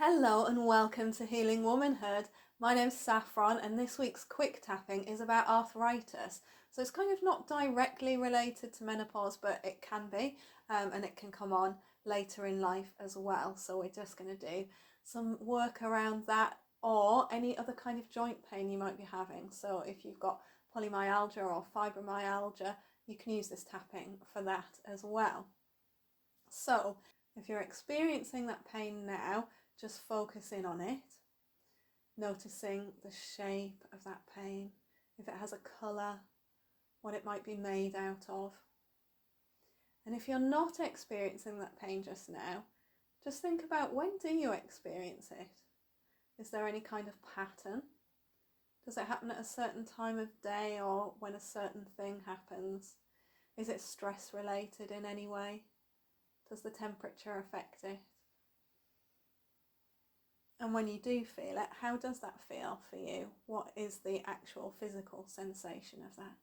Hello and welcome to Healing Womanhood. My name's Saffron and this week's quick tapping is about arthritis. So it's kind of not directly related to menopause, but it can be, and it can come on later in life as well. So we're just going to do some work around that or any other kind of joint pain you might be having. So if you've got polymyalgia or fibromyalgia, you can use this tapping for that as well. So if you're experiencing that pain now, just focus in on it, noticing the shape of that pain, if it has a colour, what it might be made out of. And if you're not experiencing that pain just now, just think about, when do you experience it? Is there any kind of pattern? Does it happen at a certain time of day or when a certain thing happens? Is it stress related in any way? Does the temperature affect it? And when you do feel it, how does that feel for you? What is the actual physical sensation of that?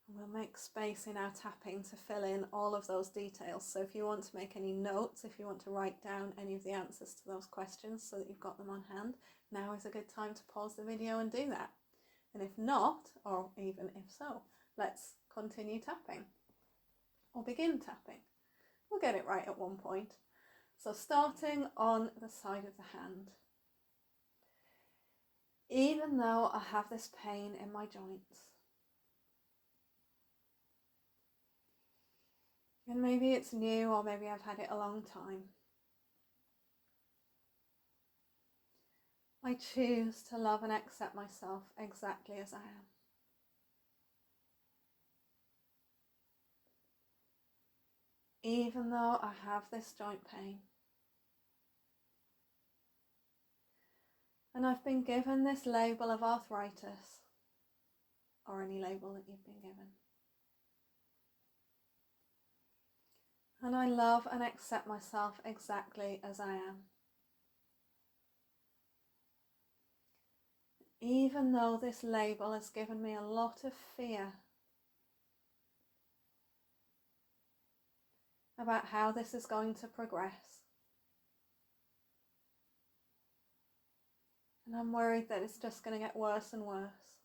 And we'll make space in our tapping to fill in all of those details. So if you want to make any notes, if you want to write down any of the answers to those questions so that you've got them on hand, now is a good time to pause the video and do that. And if not, or even if so, let's continue tapping or begin tapping. We'll get it right at one point. So starting on the side of the hand. Even though I have this pain in my joints, and maybe it's new or maybe I've had it a long time, I choose to love and accept myself exactly as I am. Even though I have this joint pain. And I've been given this label of arthritis, or any label that you've been given. And I love and accept myself exactly as I am. Even though this label has given me a lot of fear about how this is going to progress. And I'm worried that it's just going to get worse and worse.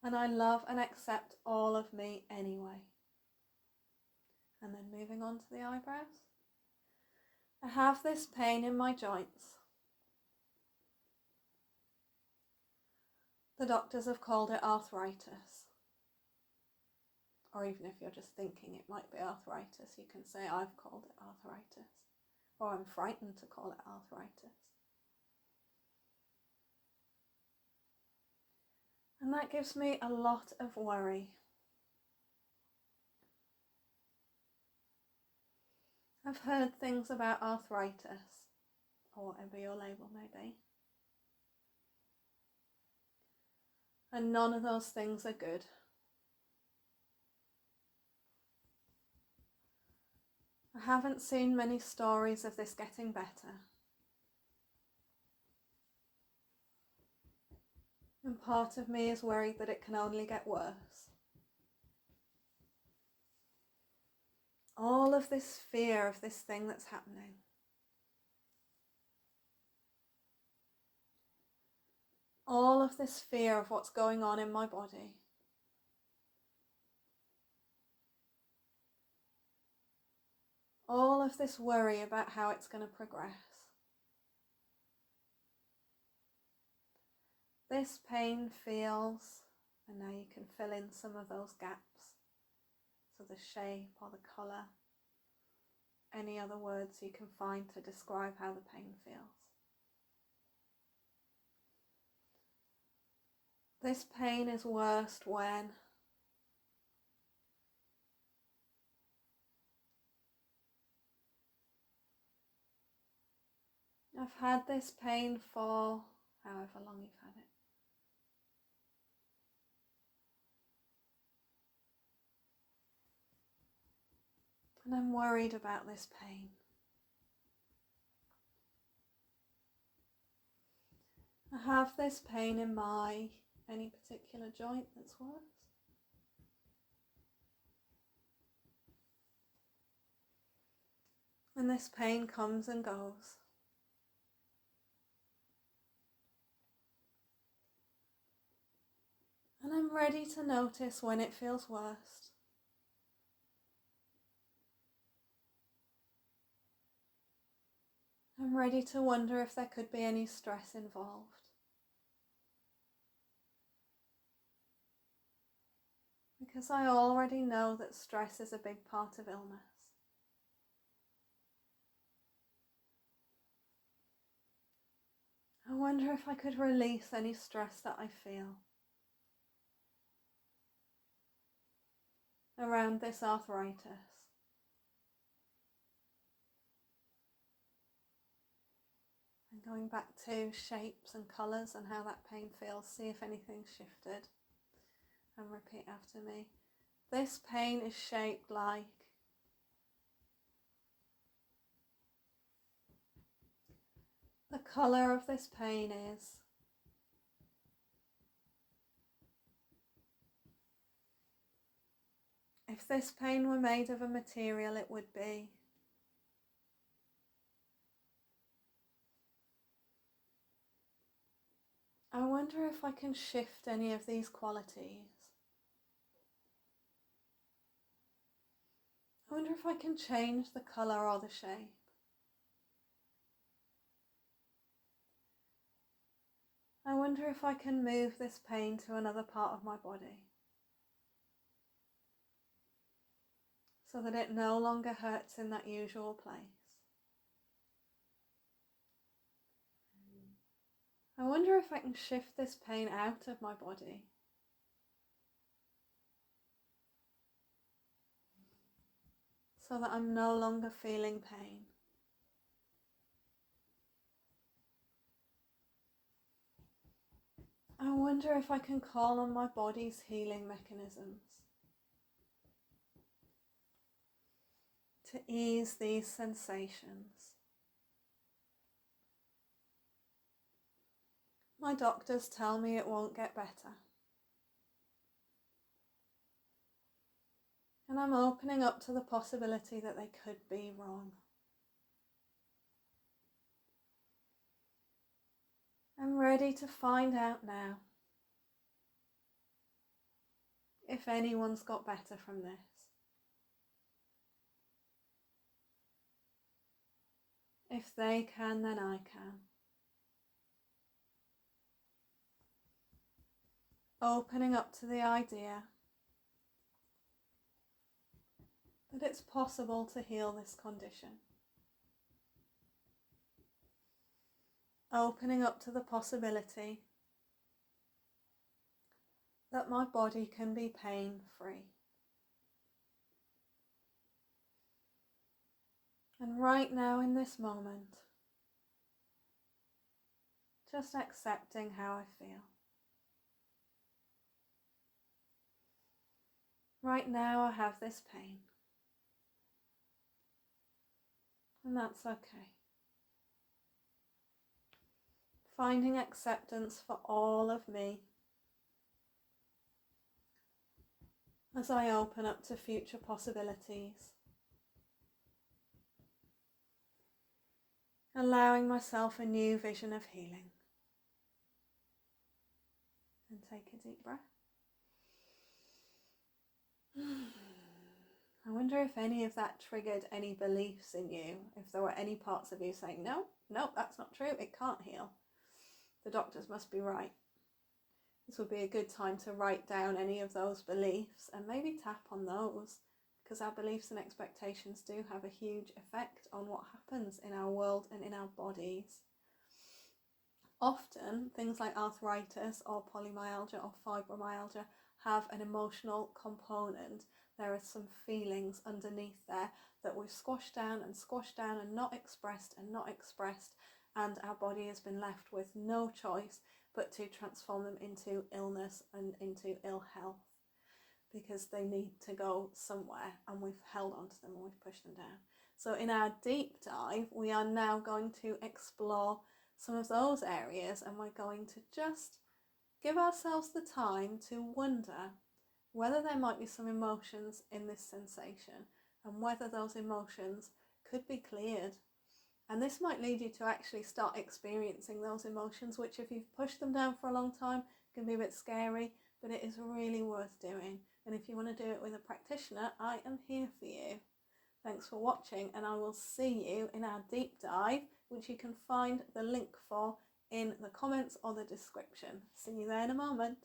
And I love and accept all of me anyway. And then moving on to the eyebrows. I have this pain in my joints. The doctors have called it arthritis. Or even if you're just thinking it might be arthritis, you can say, I've called it arthritis. Or I'm frightened to call it arthritis. And that gives me a lot of worry. I've heard things about arthritis, or whatever your label may be. And none of those things are good. I haven't seen many stories of this getting better. And part of me is worried that it can only get worse. All of this fear of this thing that's happening. All of this fear of what's going on in my body. All of this worry about how it's going to progress. This pain feels, and now you can fill in some of those gaps. So the shape or the colour, any other words you can find to describe how the pain feels. This pain is worst when I've had this pain for however long you've had it. And I'm worried about this pain. I have this pain in any particular joint that's worse. And this pain comes and goes. And I'm ready to notice when it feels worst. I'm ready to wonder if there could be any stress involved. Because I already know that stress is a big part of illness. I wonder if I could release any stress that I feel around this arthritis. And going back to shapes and colours and how that pain feels, see if anything's shifted. And repeat after me. This pain is shaped like the colour of this pain is if this pain were made of a material, it would be I wonder if I can shift any of these qualities. I wonder if I can change the colour or the shape. I wonder if I can move this pain to another part of my body so that it no longer hurts in that usual place. I wonder if I can shift this pain out of my body so that I'm no longer feeling pain. I wonder if I can call on my body's healing mechanisms to ease these sensations. My doctors tell me it won't get better. And I'm opening up to the possibility that they could be wrong. I'm ready to find out now if anyone's got better from this. If they can, then I can. Opening up to the idea that it's possible to heal this condition. Opening up to the possibility that my body can be pain-free. And right now in this moment, just accepting how I feel. Right now I have this pain. And that's okay. Finding acceptance for all of me as I open up to future possibilities. Allowing myself a new vision of healing. And take a deep breath. I wonder if any of that triggered any beliefs in you, if there were any parts of you saying, no, that's not true, it can't heal. The doctors must be right. This would be a good time to write down any of those beliefs and maybe tap on those, because our beliefs and expectations do have a huge effect on what happens in our world and in our bodies. Often, things like arthritis or polymyalgia or fibromyalgia have an emotional component. There are some feelings underneath there that we've squashed down and not expressed, and our body has been left with no choice but to transform them into illness and into ill health, because they need to go somewhere and we've held on to them and we've pushed them down. So in our deep dive, we are now going to explore some of those areas, and we're going to just give ourselves the time to wonder whether there might be some emotions in this sensation and whether those emotions could be cleared. And this might lead you to actually start experiencing those emotions, which if you've pushed them down for a long time, can be a bit scary, but it is really worth doing. And if you want to do it with a practitioner, I am here for you. Thanks for watching, and I will see you in our deep dive, which you can find the link for in the comments or the description. See you there in a moment.